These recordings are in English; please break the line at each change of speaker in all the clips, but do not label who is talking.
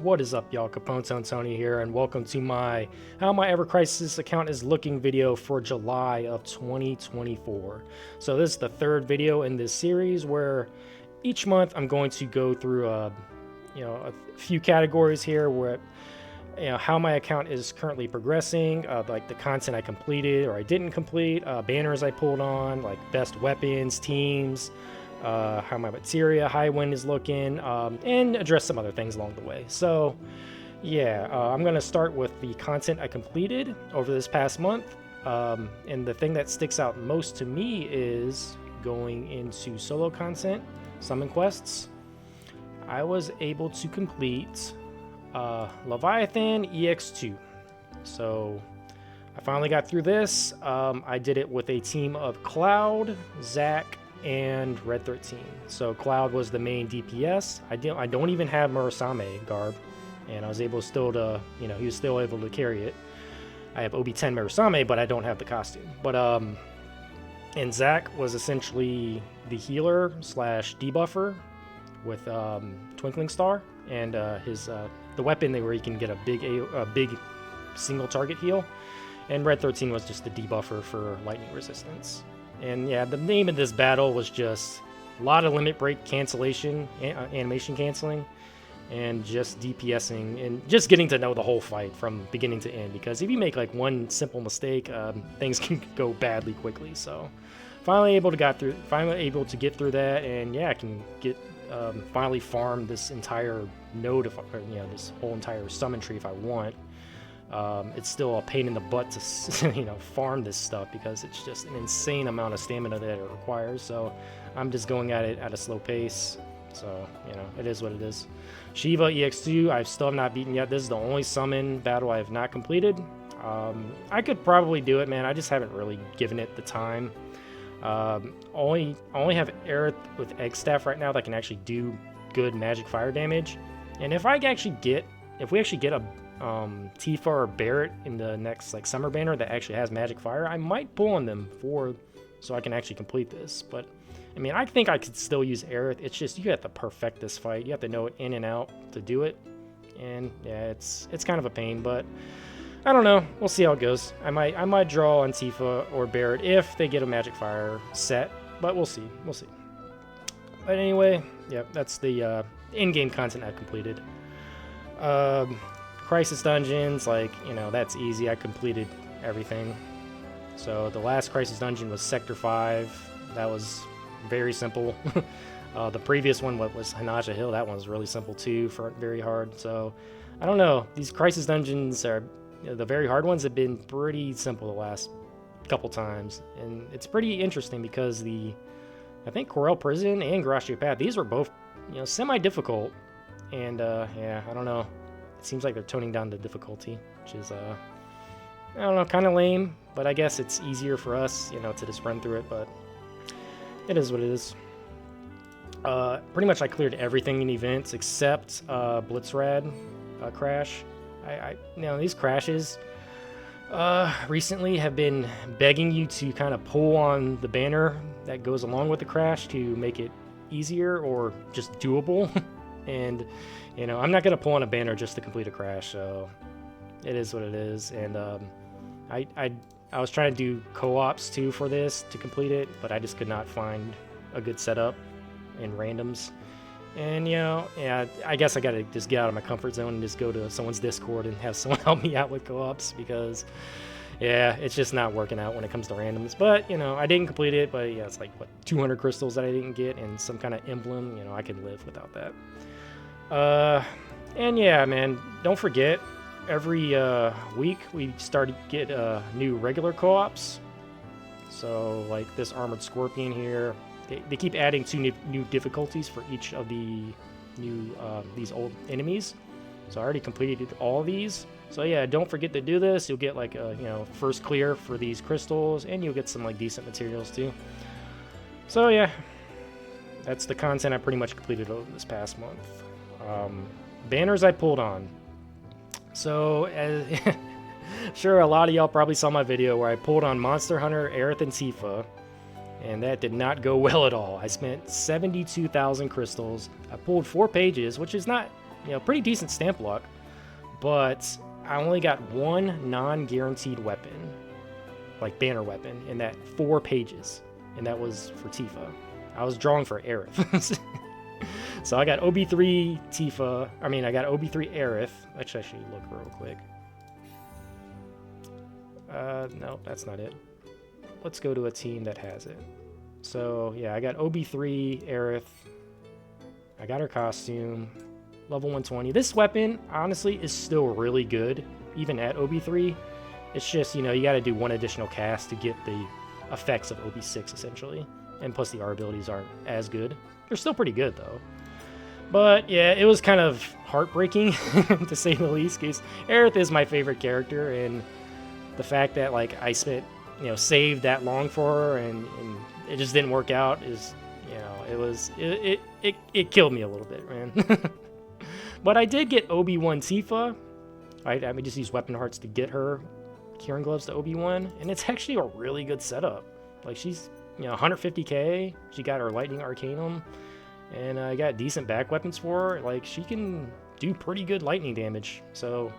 What is up, y'all? Capone Tony here, and welcome to my How My Ever Crisis account is looking video for July of 2024. So this is the third video in this series where each month I'm going to go through a few categories here where how my account is currently progressing, like the content I completed or I didn't complete, banners I pulled on, like best weapons, teams, how my Materia, Highwind is looking, and address some other things along the way. So yeah, I'm going to start with the content I completed over this past month, and the thing that sticks out most to me is going into solo content, summon quests. I was able to complete Leviathan EX2. So I finally got through this. I did it with a team of Cloud, Zach, and Red 13. So Cloud was the main DPS. I don't even have Murasame garb, and I was able still to, he was still able to carry it. I have OB10 Murasame, but I don't have the costume. But and Zach was essentially the healer slash debuffer with Twinkling Star, and the weapon where you can get a big single target heal. And Red 13 was just the debuffer for lightning resistance. And yeah, the name of this battle was just a lot of limit break cancellation, animation canceling, and just DPSing and just getting to know the whole fight from beginning to end. Because if you make like one simple mistake, things can go badly quickly. So finally able to get through that, and yeah, I can get finally farm this entire node of this whole entire summon tree if I want. It's still a pain in the butt to farm this stuff because it's just an insane amount of stamina that it requires. So I'm just going at it at a slow pace. So it is what it is. Shiva EX2 I still have not beaten yet. This is the only summon battle I have not completed. I could probably do it, man. I just haven't really given it the time. I only have Aerith with Egg Staff right now that can actually do good magic fire damage. And if we actually get a Tifa or Barrett in the next summer banner that actually has magic fire, I might pull on them so I can actually complete this. But I mean, I think I could still use Aerith. It's just you have to perfect this fight. You have to know it in and out to do it. And yeah, it's kind of a pain, but I don't know. We'll see how it goes. I might draw on Tifa or Barrett if they get a magic fire set, but we'll see. We'll see. But anyway, yeah, that's the in-game content I completed. Crisis dungeons, that's easy. I completed everything. So the last Crisis dungeon was Sector 5. That was very simple. The previous one was Hanaja Hill. That one was really simple too, very hard. So I don't know. These Crisis dungeons are the very hard ones have been pretty simple the last couple times, and it's pretty interesting because I think Corel Prison and Garage Path, these were both semi-difficult, and yeah, I don't know. It seems like they're toning down the difficulty, which is I don't know, kind of lame, but I guess it's easier for us, to just run through it, but it is what it is. Pretty much I cleared everything in events except Blitzrad crash. These crashes recently have been begging you to kind of pull on the banner that goes along with the crash to make it easier or just doable. And I'm not gonna pull on a banner just to complete a crash, so it is what it is. And I was trying to do co-ops too for this to complete it, but I just could not find a good setup in randoms. And yeah, I guess I gotta just get out of my comfort zone and just go to someone's Discord and have someone help me out with co-ops, because yeah, it's just not working out when it comes to randoms. But I didn't complete it, but yeah, it's like 200 crystals that I didn't get and some kind of emblem. I can live without that. And yeah, man, don't forget, every week we start to get new regular co-ops. So like this Armored Scorpion here, they keep adding 2 new difficulties for each of the new these old enemies. So I already completed all of these. So yeah, don't forget to do this. You'll get like a first clear for these crystals, and you'll get some decent materials too. So yeah, that's the content I pretty much completed over this past month. Banners I pulled on. So sure, a lot of y'all probably saw my video where I pulled on Monster Hunter, Aerith, and Tifa, and that did not go well at all. I spent 72,000 crystals. I pulled 4 pages, which is not you know, pretty decent stamp luck, but I only got one non-guaranteed weapon, like banner weapon, in that 4 pages, and that was for Tifa. I was drawing for Aerith. So I got OB3 Tifa, I got OB3 Aerith. Let's actually look real quick. No, that's not it. Let's go to a team that has it. So yeah, I got OB3 Aerith. I got her costume, level 120. This weapon, honestly, is still really good, even at OB3. It's just, you know, you got to do one additional cast to get the effects of OB6, essentially. And plus the R abilities aren't as good. They're still pretty good, though. But yeah, it was kind of heartbreaking, to say the least, because Aerith is my favorite character, and the fact that, like, I spent, you know, saved that long for her, and it just didn't work out is, you know, it killed me a little bit, man. But I did get Obi-Wan Tifa. I just use weapon hearts to get her Kieran gloves to Obi-Wan, and it's actually a really good setup. Like, she's, you know, 150k. She got her Lightning Arcanum, and I got decent back weapons for her. Like, she can do pretty good lightning damage. So,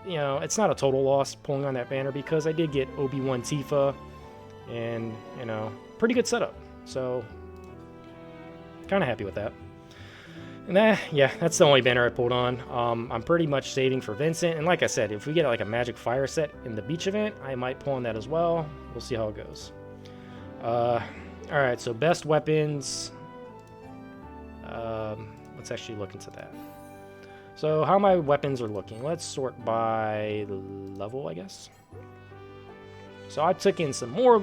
you know, it's not a total loss pulling on that banner because I did get Obi-Wan Tifa, and, you know, pretty good setup. So, kind of happy with that. And yeah, that's the only banner I pulled on. I'm pretty much saving for Vincent, and like I said, if we get like a Magic Fire set in the beach event, I might pull on that as well. We'll see how it goes. Alright, so best weapons. Let's actually look into that. So how my weapons are looking. Let's sort by level, I guess. So I took in some more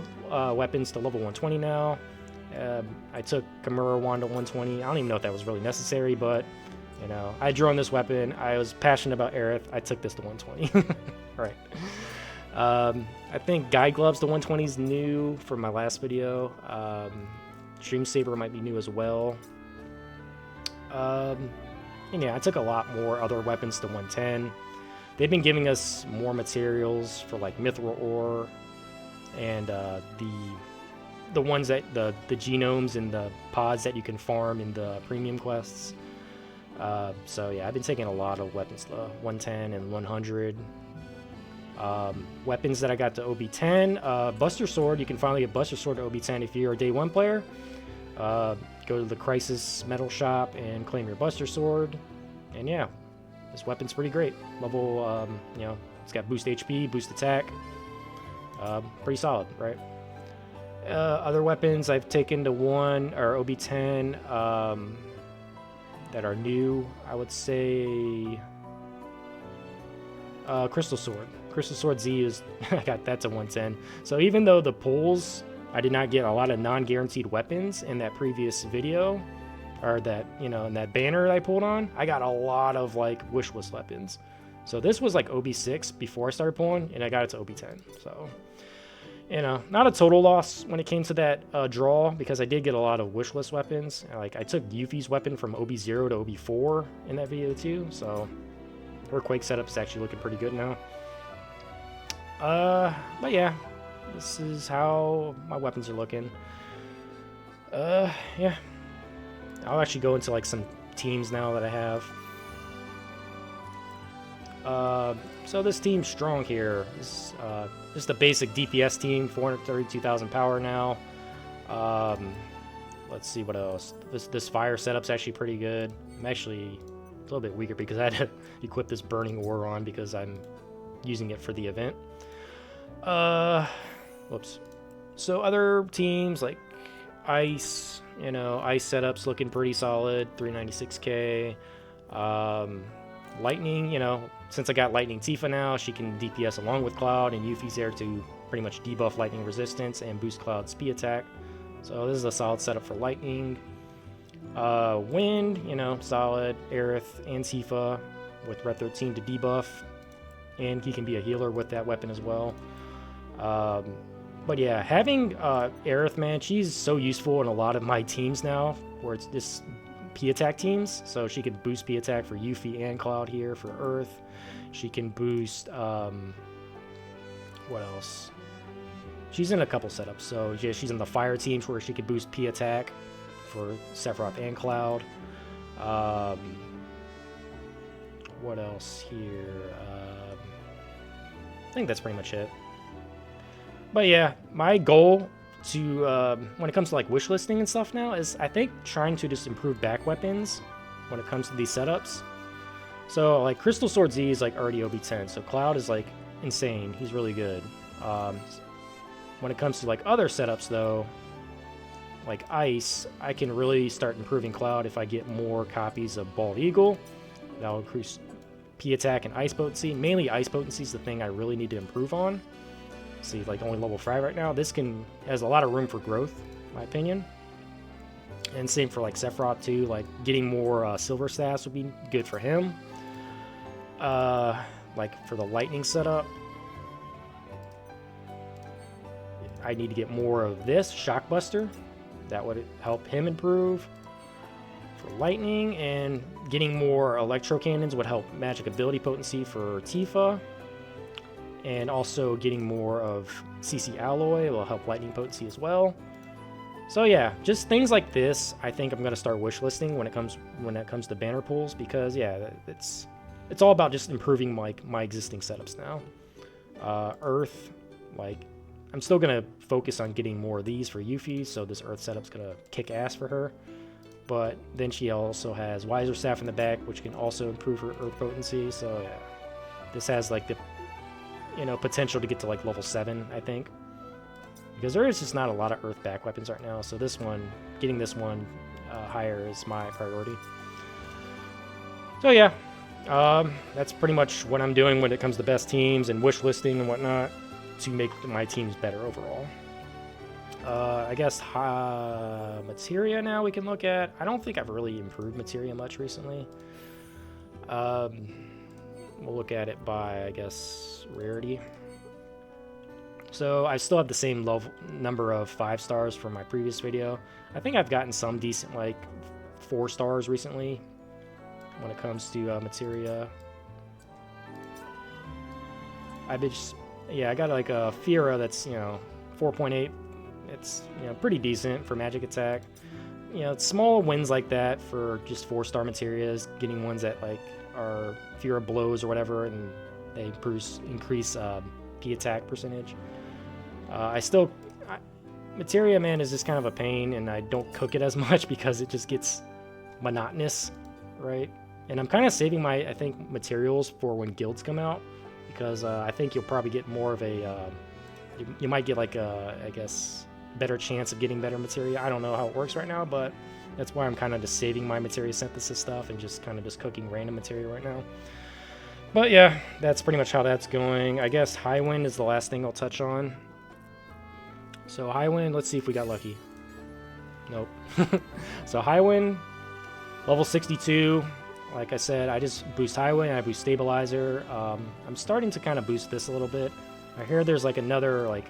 weapons to level 120 now. I took Kimura Wand to 120. I don't even know if that was really necessary, but, you know, I drew on this weapon. I was passionate about Aerith. I took this to 120. All right. I think Guide Gloves to 120 is new from my last video. Stream Saber might be new as well. And yeah, I took a lot more other weapons to 110. They've been giving us more materials for like Mithril Ore and the ones that the genomes and the pods that you can farm in the premium quests. So yeah, I've been taking a lot of weapons to 110 and 100. Weapons that I got to OB10. Buster Sword, you can finally get Buster Sword to OB10 if you're a day 1 player. Go to the Crisis Metal Shop and claim your Buster Sword. And yeah, this weapon's pretty great. Level, you know, it's got boost HP, boost attack. Pretty solid, right? Other weapons I've taken to 1 or OB10 that are new, I would say Crystal Sword. Crystal Sword Z is, I got that to 110. So even though the pulls, I did not get a lot of non-guaranteed weapons in that previous video, or that, you know, in that banner that I pulled on, I got a lot of like wish list weapons. So this was like OB6 before I started pulling, and I got it to OB10. So, you know, not a total loss when it came to that draw, because I did get a lot of wish list weapons. Like, I took Yuffie's weapon from OB0 to OB4 in that video too, so her Quake setup is actually looking pretty good now. But yeah, this is how my weapons are looking. Yeah. I'll actually go into like some teams now that I have. So this team's strong here. This just a basic DPS team, 432,000 power now. Let's see what else. This fire setup's actually pretty good. I'm actually a little bit weaker because I had to equip this burning ore on because I'm using it for the event. Whoops. So other teams like Ice, you know, Ice setups looking pretty solid, 396k. Lightning, you know, since I got Lightning Tifa now, she can DPS along with Cloud, and Yuffie's there to pretty much debuff Lightning resistance and boost Cloud's speed attack. So this is a solid setup for Lightning. Wind, you know, solid. Aerith and Tifa with Red 13 to debuff, and he can be a healer with that weapon as well. But yeah, having Aerith, man, she's so useful in a lot of my teams now, where it's this P-attack teams. So she can boost P-attack for Yuffie and Cloud here for Earth. She can boost, what else? She's in a couple setups. So yeah, she's in the fire teams where she can boost P-attack for Sephiroth and Cloud. what else here? I think that's pretty much it. But yeah, my goal to when it comes to like wish listing and stuff now is I think trying to just improve back weapons when it comes to these setups. So like Crystal Sword Z is like already OB10, so Cloud is like insane. He's really good. When it comes to like other setups though, like Ice, I can really start improving Cloud if I get more copies of Bald Eagle. That'll increase P attack and Ice potency. Mainly Ice potency is the thing I really need to improve on. See, like only level 5 right now. This has a lot of room for growth, in my opinion. And same for like Sephiroth too. Like getting more silver stats would be good for him. Like for the lightning setup, I need to get more of this Shockbuster. That would help him improve. For lightning, and getting more electro cannons would help magic ability potency for Tifa. And also getting more of CC alloy will help lightning potency as well. So yeah, just things like this. I think I'm gonna start wish listing when it comes to banner pools, because yeah, it's all about just improving my existing setups now. Earth, like I'm still gonna focus on getting more of these for Yuffie, so this Earth setup's gonna kick ass for her. But then she also has Wiser Staff in the back, which can also improve her Earth potency. So yeah, this has like the potential to get to like level 7, I think, because there is just not a lot of Earth back weapons right now. So this one, getting this one higher is my priority. So yeah, that's pretty much what I'm doing when it comes to best teams and wish listing and whatnot to make my teams better overall. I guess Materia now we can look at. I don't think I've really improved Materia much recently. We'll look at it by, I guess, rarity. So I still have the same number of 5 stars from my previous video. I think I've gotten some decent like 4 stars recently when it comes to Materia. I got like a Fira that's 4.8. It's pretty decent for magic attack. It's small wins like that for just 4-star Materias, getting ones that like are Fira blows or whatever, and they increase P attack percentage. Materia, man, is just kind of a pain, and I don't cook it as much because it just gets monotonous, right? And I'm kind of saving I think materials for when guilds come out, because I think you'll probably get more of a you might get like I guess better chance of getting better materia. I don't know how it works right now, but that's why I'm kind of just saving my materia synthesis stuff and just kind of just cooking random materia right now. But yeah, that's pretty much how that's going. I guess Highwind is the last thing I'll touch on. So Highwind, let's see if we got lucky. Nope. So Highwind, level 62. Like I said, I just boost Highwind, I boost Stabilizer. I'm starting to kind of boost this a little bit. I hear there's like another like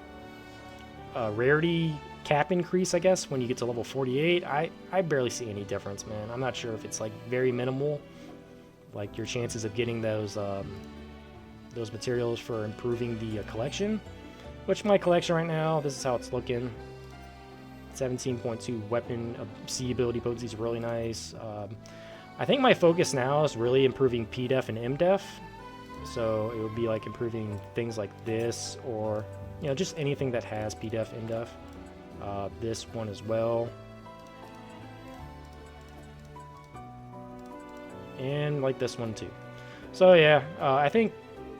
rarity cap increase, I guess, when you get to level 48. I barely see any difference, man. I'm not sure if it's like very minimal, like your chances of getting those materials for improving the collection, which my collection right now, this is how it's looking. 17.2 weapon C ability potency is really nice. I think my focus now is really improving PDEF and MDEF. So it would be like improving things like this, or just anything that has PDEF, MDEF. This one as well. And like this one too. So yeah, I think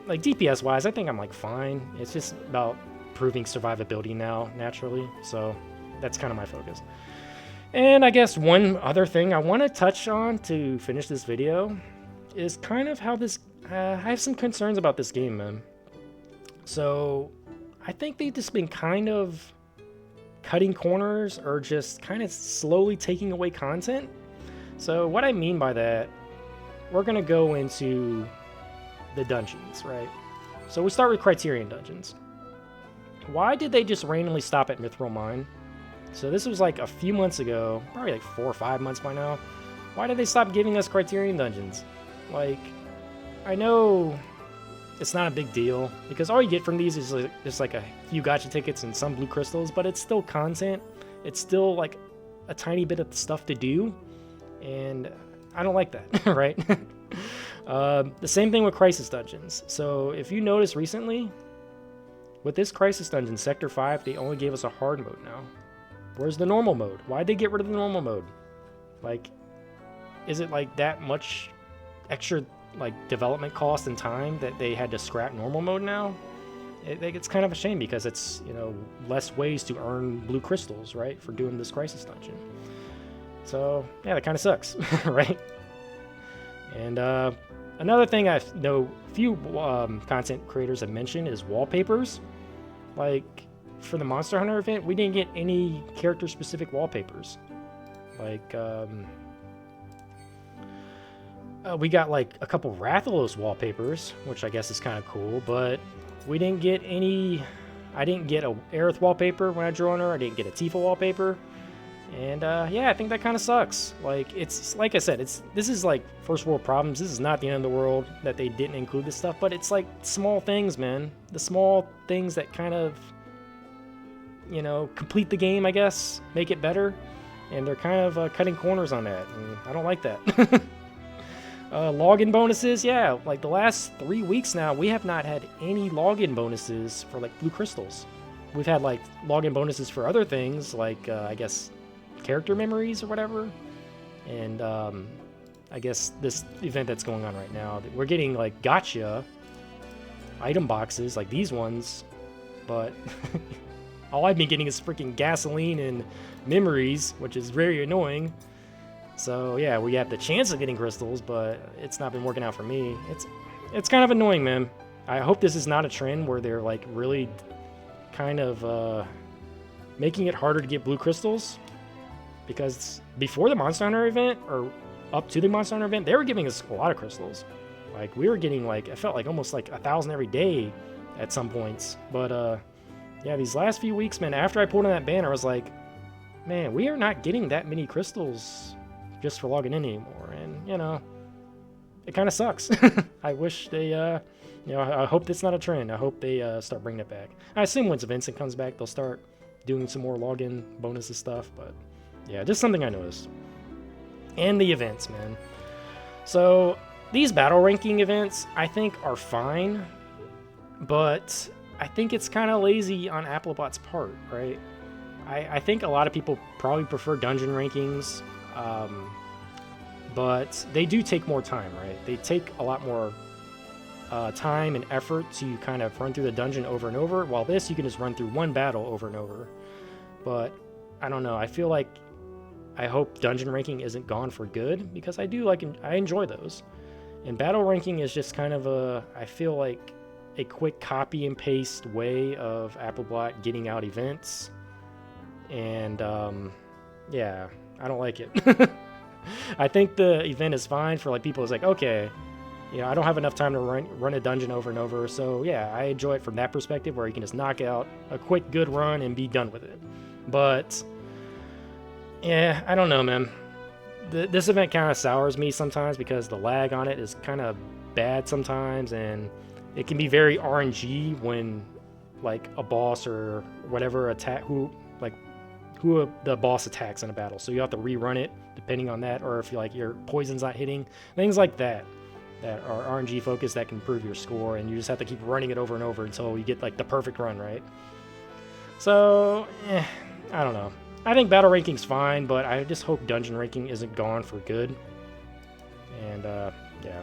like DPS wise, I think I'm like fine. It's just about improving survivability now, naturally. So that's kind of my focus. And I guess one other thing I want to touch on to finish this video is kind of how this, I have some concerns about this game, man. So I think they've just been kind of cutting corners or just kind of slowly taking away content. So what I mean by that, we're going to go into the dungeons, right? So we start with Criterion dungeons. Why did they just randomly stop at Mithril Mine? So this was like a few months ago, probably like 4 or 5 months by now. Why did they stop giving us Criterion dungeons? Like, I know it's not a big deal, because all you get from these is like, just like a few gacha tickets and some blue crystals, but it's still content. It's still like a tiny bit of stuff to do, and I don't like that, right? The same thing with Crisis Dungeons. So if you notice recently, with this Crisis Dungeon, Sector 5, they only gave us a hard mode now. Where's the normal mode? Why'd they get rid of the normal mode? Like, is it like that much extra like development cost and time that they had to scrap normal mode now? It's kind of a shame because it's, you know, less ways to earn blue crystals, right, for doing this Crisis Dungeon. So yeah, that kind of sucks, right? And another thing I know few content creators have mentioned is wallpapers. Like for the Monster Hunter event, we didn't get any character-specific wallpapers. Like we got like a couple Rathalos wallpapers, which I guess is kind of cool, but we didn't get any. I didn't get a Aerith wallpaper when I drew on her. I didn't get a Tifa wallpaper. And yeah, I think that kind of sucks. Like, it's like I said, this is like first world problems. This is not the end of the world that they didn't include this stuff, but it's like small things, man. The small things that kind of, you know, complete the game, I guess, make it better. And they're kind of cutting corners on that, and I don't like that. Login bonuses, yeah, like the last 3 weeks now, we have not had any login bonuses for like blue crystals. We've had like login bonuses for other things, like I guess character memories or whatever, and I guess this event that's going on right now, we're getting like gotcha item boxes like these ones, but all I've been getting is freaking gasoline and memories, which is very annoying. So yeah, we have the chance of getting crystals, but it's not been working out for me. It's kind of annoying, man. I hope this is not a trend where they're like really kind of making it harder to get blue crystals, because before the Monster Hunter event, or up to the Monster Hunter event, they were giving us a lot of crystals. Like we were getting like, it felt like almost like 1,000 every day at some points. But yeah, these last few weeks, man, after I pulled in that banner, I was like, man, we are not getting that many crystals just for logging in anymore, and you know, it kind of sucks. I wish they, you know, I hope that's not a trend. I hope they start bringing it back. I assume once Vincent comes back, they'll start doing some more login bonuses stuff, but yeah, just something I noticed. And the events, man. So these battle ranking events, I think, are fine, but I think it's kind of lazy on Applebot's part, right? I think a lot of people probably prefer dungeon rankings, but they do take more time, right? They take a lot more time and effort to kind of run through the dungeon over and over, while this, you can just run through one battle over and over. But I don't know, I feel like, I hope dungeon ranking isn't gone for good, because I enjoy those. And battle ranking is just kind of I feel like a quick copy and paste way of Applebot getting out events. And yeah, I don't like it. I think the event is fine for like people who's like, okay, you know, I don't have enough time to run a dungeon over and over. So yeah, I enjoy it from that perspective, where you can just knock out a quick good run and be done with it. But yeah, I don't know, man. This event kind of sours me sometimes, because the lag on it is kind of bad sometimes, and it can be very RNG when like a boss or whatever who the boss attacks in a battle. So you have to rerun it depending on that, or if you like your poison's not hitting, things like that are RNG focused that can improve your score, and you just have to keep running it over and over until you get like the perfect run, right? So I don't know. I think battle ranking's fine, but I just hope dungeon ranking isn't gone for good. And yeah,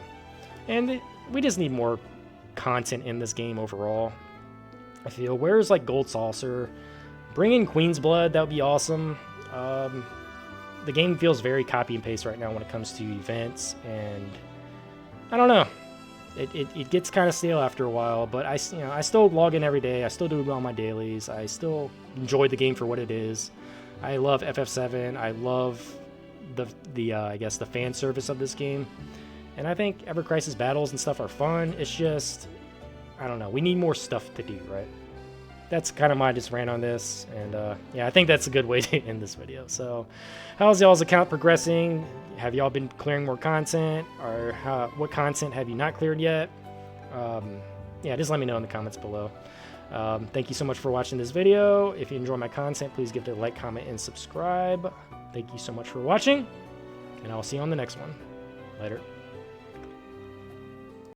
and we just need more content in this game overall. I feel, where's like Gold Saucer? Bring in Queen's Blood, that would be awesome. The game feels very copy and paste right now when it comes to events, and I don't know. It gets kind of stale after a while, but I still log in every day. I still do all my dailies. I still enjoy the game for what it is. I love FF7. I love the I guess the fan service of this game, and I think Ever Crisis battles and stuff are fun. It's just, I don't know. We need more stuff to do, right? That's kind of my just rant on this, and yeah, I think that's a good way to end this video. So, how's y'all's account progressing? Have y'all been clearing more content, or what content have you not cleared yet? Yeah, just let me know in the comments below. Thank you so much for watching this video. If you enjoy my content, please give it a like, comment, and subscribe. Thank you so much for watching, and I'll see you on the next one. Later.